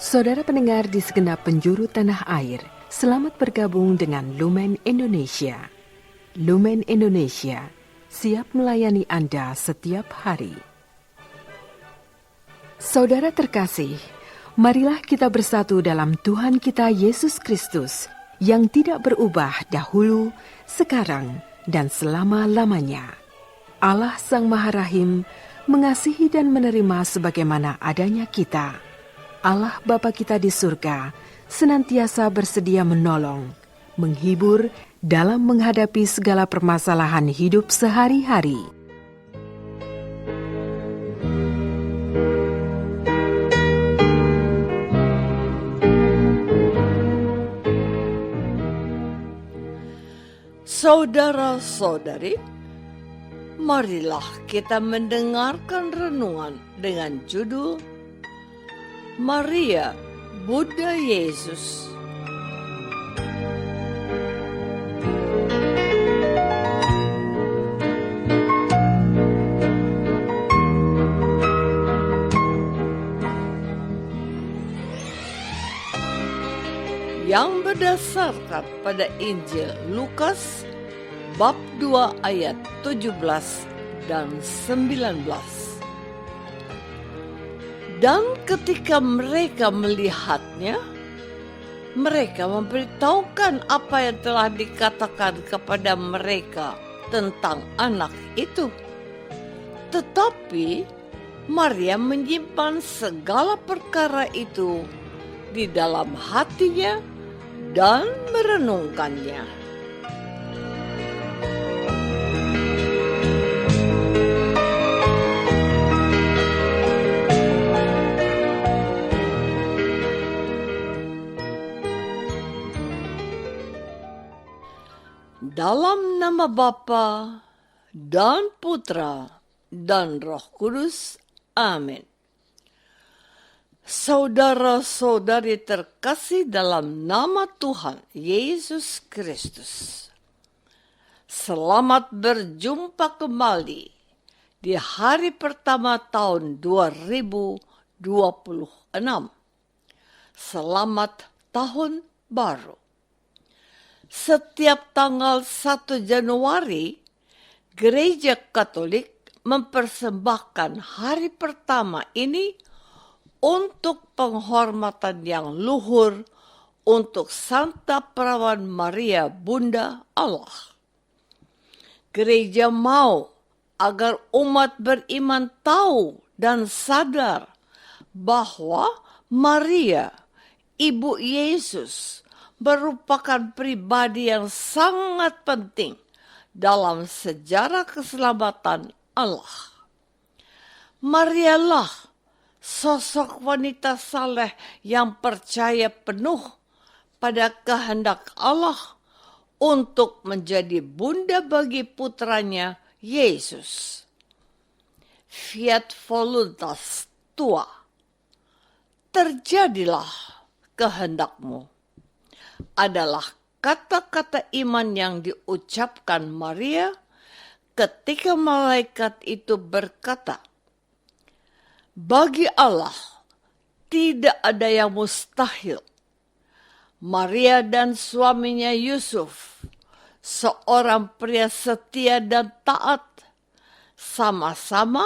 Saudara pendengar di segenap penjuru tanah air, selamat bergabung dengan Lumen Indonesia. Lumen Indonesia siap melayani Anda setiap hari. Saudara terkasih, marilah kita bersatu dalam Tuhan kita Yesus Kristus yang tidak berubah dahulu, sekarang, dan selama-lamanya. Allah Sang Maha Rahim mengasihi dan menerima sebagaimana adanya kita. Allah Bapa kita di surga senantiasa bersedia menolong, menghibur dalam menghadapi segala permasalahan hidup sehari-hari. Saudara-saudari, marilah kita mendengarkan renungan dengan judul Maria, Bunda Yesus. Yang berdasarkan pada Injil Lukas bab 2 ayat 17 dan 19. Dan ketika mereka melihatnya, mereka memberitahukan apa yang telah dikatakan kepada mereka tentang anak itu. Tetapi Maria menyimpan segala perkara itu di dalam hatinya dan merenungkannya. Dalam nama Bapa dan Putra dan Roh Kudus. Amin. Saudara-saudari terkasih dalam nama Tuhan Yesus Kristus. Selamat berjumpa kembali di hari pertama tahun 2026. Selamat Tahun Baru. Setiap tanggal 1 Januari, Gereja Katolik mempersembahkan hari pertama ini untuk penghormatan yang luhur untuk Santa Perawan Maria Bunda Allah. Gereja mau agar umat beriman tahu dan sadar bahwa Maria, Ibu Yesus, merupakan pribadi yang sangat penting dalam sejarah keselamatan Allah. Marialah sosok wanita saleh yang percaya penuh pada kehendak Allah untuk menjadi bunda bagi putranya Yesus. Fiat voluntas tua, terjadilah kehendakmu, adalah kata-kata iman yang diucapkan Maria ketika malaikat itu berkata, "Bagi Allah tidak ada yang mustahil." Maria dan suaminya Yusuf, seorang pria setia dan taat, sama-sama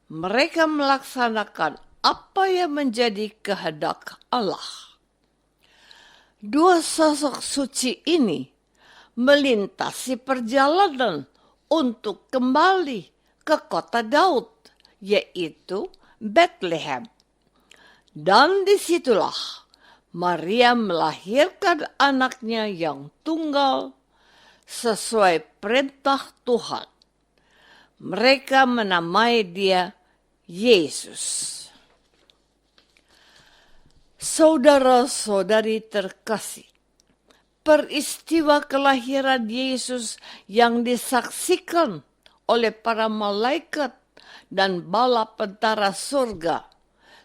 mereka melaksanakan apa yang menjadi kehendak Allah. Dua sosok suci ini melintasi perjalanan untuk kembali ke kota Daud, yaitu Bethlehem. Dan disitulah Maria melahirkan anaknya yang tunggal sesuai perintah Tuhan. Mereka menamai dia Yesus. Saudara-saudari terkasih, peristiwa kelahiran Yesus yang disaksikan oleh para malaikat dan bala tentara surga,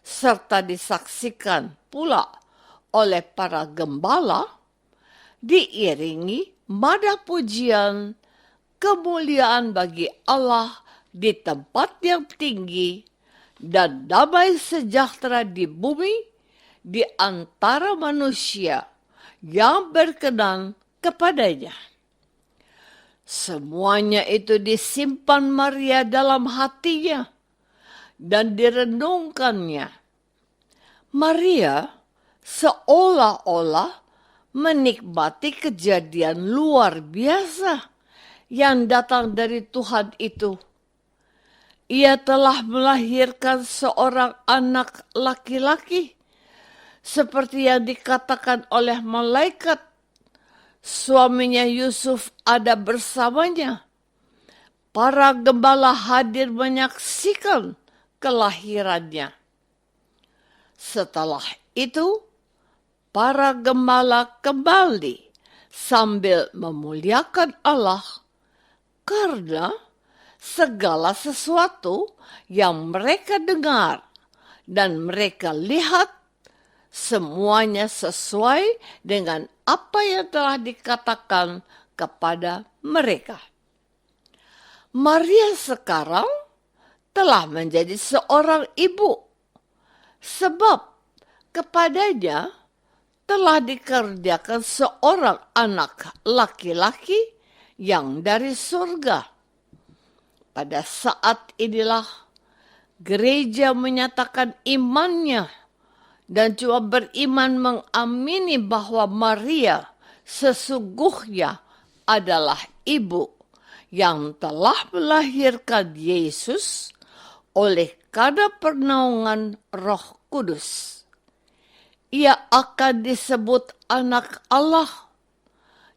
serta disaksikan pula oleh para gembala, diiringi nada pujian, kemuliaan bagi Allah di tempat yang tinggi, dan damai sejahtera di bumi di antara manusia yang berkenan kepadanya. Semuanya itu disimpan Maria dalam hatinya dan direnungkannya. Maria seolah-olah menikmati kejadian luar biasa yang datang dari Tuhan itu. Ia telah melahirkan seorang anak laki-laki, seperti yang dikatakan oleh malaikat. Suaminya Yusuf ada bersamanya. Para gembala hadir menyaksikan kelahirannya. Setelah itu, para gembala kembali sambil memuliakan Allah karena segala sesuatu yang mereka dengar dan mereka lihat semuanya sesuai dengan apa yang telah dikatakan kepada mereka. Maria sekarang telah menjadi seorang ibu, sebab kepadanya telah dikerjakan seorang anak laki-laki yang dari surga. Pada saat inilah gereja menyatakan imannya dan juga beriman mengamini bahwa Maria sesungguhnya adalah ibu yang telah melahirkan Yesus oleh karena pernaungan Roh Kudus. Ia akan disebut anak Allah,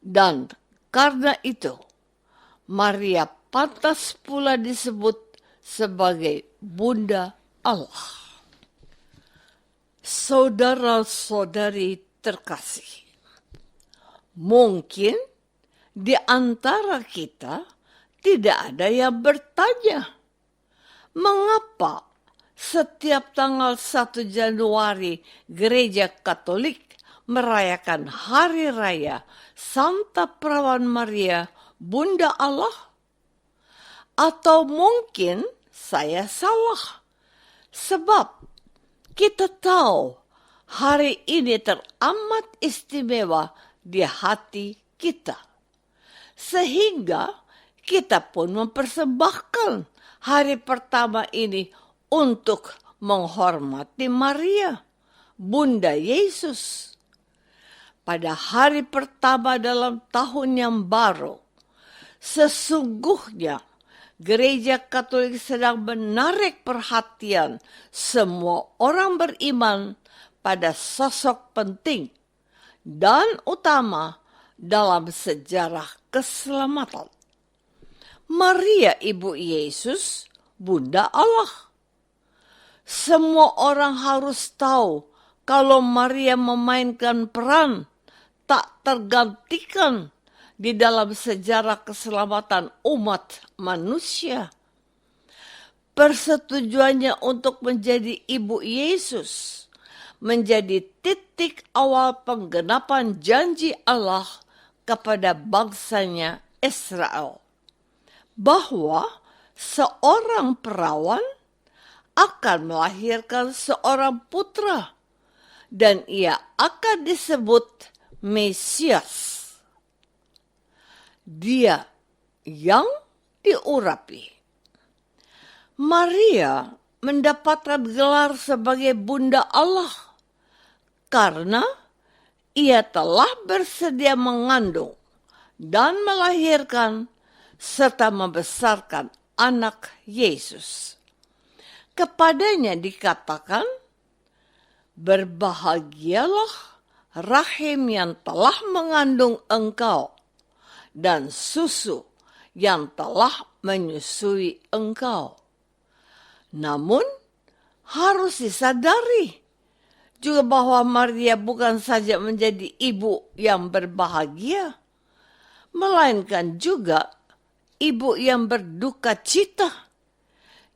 dan karena itu Maria pantas pula disebut sebagai Bunda Allah. Saudara-saudari terkasih, mungkin di antara kita tidak ada yang bertanya, mengapa setiap tanggal 1 Januari Gereja Katolik merayakan Hari Raya Santa Perawan Maria, Bunda Allah? Atau mungkin saya salah, sebab kita tahu hari ini teramat istimewa di hati kita. Sehingga kita pun mempersembahkan hari pertama ini untuk menghormati Maria, Bunda Yesus. Pada hari pertama dalam tahun yang baru, sesungguhnya Gereja Katolik sedang menarik perhatian semua orang beriman pada sosok penting dan utama dalam sejarah keselamatan. Maria Ibu Yesus, Bunda Allah. Semua orang harus tahu kalau Maria memainkan peran tak tergantikan di dalam sejarah keselamatan umat manusia. Persetujuannya untuk menjadi ibu Yesus menjadi titik awal penggenapan janji Allah kepada bangsanya Israel, bahwa seorang perawan akan melahirkan seorang putra dan ia akan disebut Mesias. Dia yang diurapi. Maria mendapatkan gelar sebagai Bunda Allah karena ia telah bersedia mengandung dan melahirkan serta membesarkan anak Yesus. Kepadanya dikatakan, berbahagialah rahim yang telah mengandung engkau dan susu yang telah menyusui engkau. Namun harus disadari juga bahwa Maria bukan saja menjadi ibu yang berbahagia, melainkan juga ibu yang berduka cita.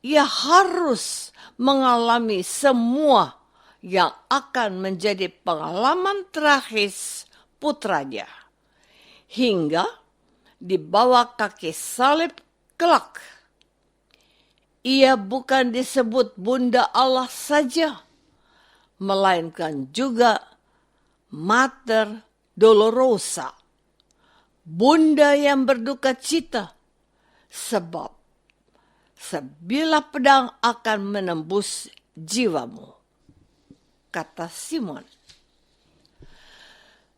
Ia harus mengalami semua yang akan menjadi pengalaman tragis putranya, hingga di bawah kaki salib kelak. Ia bukan disebut Bunda Allah saja, melainkan juga Mater Dolorosa, Bunda yang berduka cita, sebab sebilah pedang akan menembus jiwamu, kata Simon.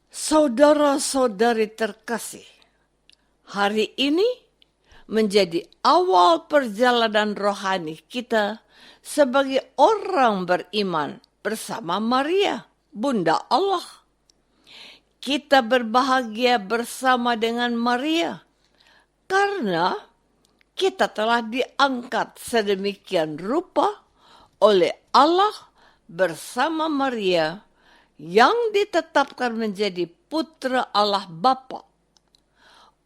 Saudara-saudari terkasih, hari ini menjadi awal perjalanan rohani kita sebagai orang beriman bersama Maria, Bunda Allah. Kita berbahagia bersama dengan Maria karena kita telah diangkat sedemikian rupa oleh Allah bersama Maria yang ditetapkan menjadi putra Allah Bapa.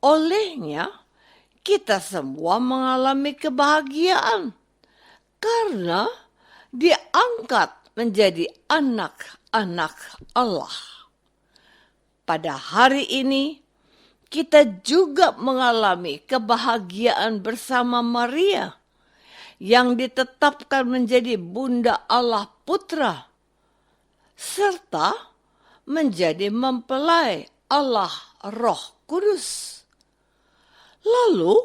Olehnya, kita semua mengalami kebahagiaan karena diangkat menjadi anak-anak Allah. Pada hari ini, kita juga mengalami kebahagiaan bersama Maria yang ditetapkan menjadi Bunda Allah Putra, serta menjadi mempelai Allah Roh Kudus. Lalu,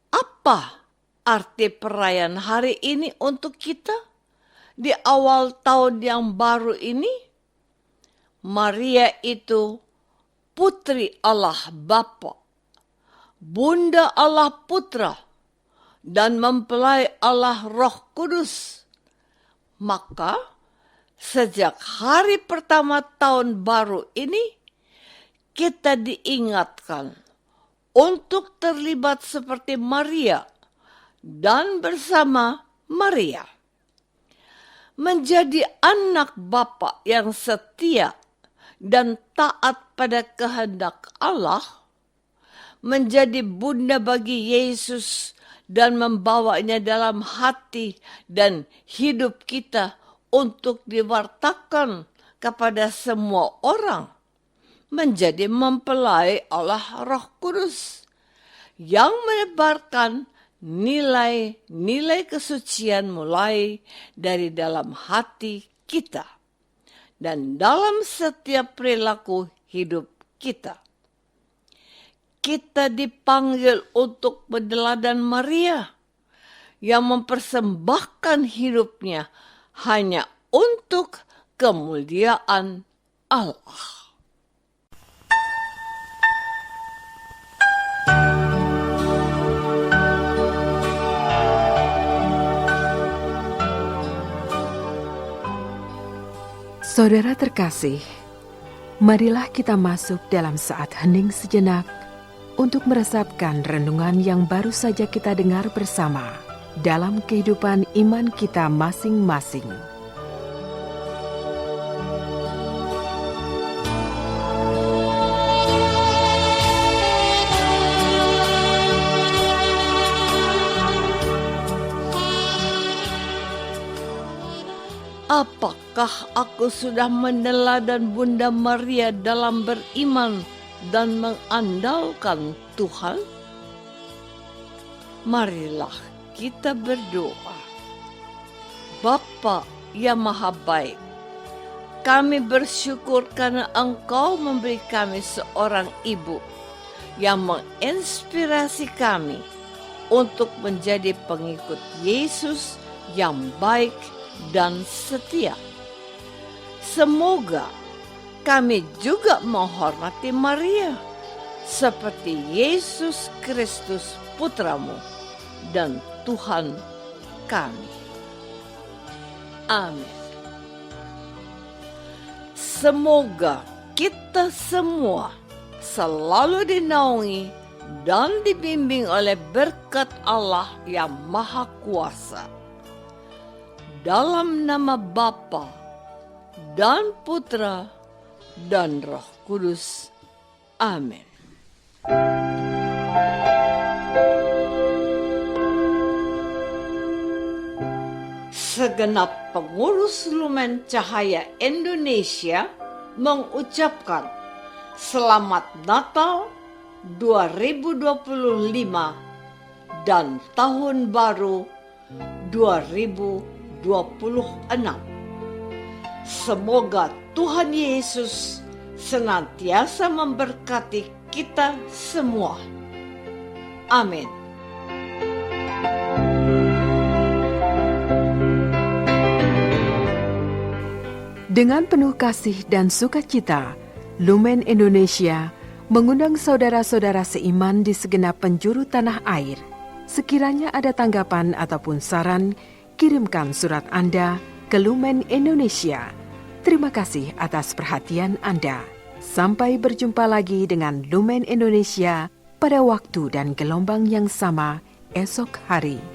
apa arti perayaan hari ini untuk kita di awal tahun yang baru ini? Maria itu Putri Allah Bapa, Bunda Allah Putra, dan mempelai Allah Roh Kudus. Maka, sejak hari pertama tahun baru ini, kita diingatkan untuk terlibat seperti Maria dan bersama Maria. Menjadi anak Bapa yang setia dan taat pada kehendak Allah, menjadi bunda bagi Yesus dan membawanya dalam hati dan hidup kita untuk diwartakan kepada semua orang, menjadi mempelai Allah Roh Kudus yang menebarkan nilai-nilai kesucian mulai dari dalam hati kita dan dalam setiap perilaku hidup kita. Kita dipanggil untuk meneladani Maria yang mempersembahkan hidupnya hanya untuk kemuliaan Allah. Saudara terkasih, marilah kita masuk dalam saat hening sejenak untuk meresapkan renungan yang baru saja kita dengar bersama dalam kehidupan iman kita masing-masing. Apakah aku sudah meneladani Bunda Maria dalam beriman dan mengandalkan Tuhan? Marilah kita berdoa. Bapa yang Maha Baik, kami bersyukur karena Engkau memberi kami seorang ibu yang menginspirasi kami untuk menjadi pengikut Yesus yang baik dan setia. Semoga kami juga menghormati Maria seperti Yesus Kristus Putramu dan Tuhan kami. Amin. Semoga kita semua selalu dinaungi dan dibimbing oleh berkat Allah yang Maha Kuasa. Dalam nama Bapa dan Putra dan Roh Kudus. Amin. Segenap pengurus Lumen Cahaya Indonesia mengucapkan Selamat Natal 2025 dan Tahun Baru 2026. Semoga Tuhan Yesus senantiasa memberkati kita semua. Amin. Dengan penuh kasih dan sukacita, Lumen Indonesia mengundang saudara-saudara seiman di segenap penjuru tanah air. Sekiranya ada tanggapan ataupun saran, kirimkan surat Anda ke Lumen Indonesia. Terima kasih atas perhatian Anda. Sampai berjumpa lagi dengan Lumen Indonesia pada waktu dan gelombang yang sama esok hari.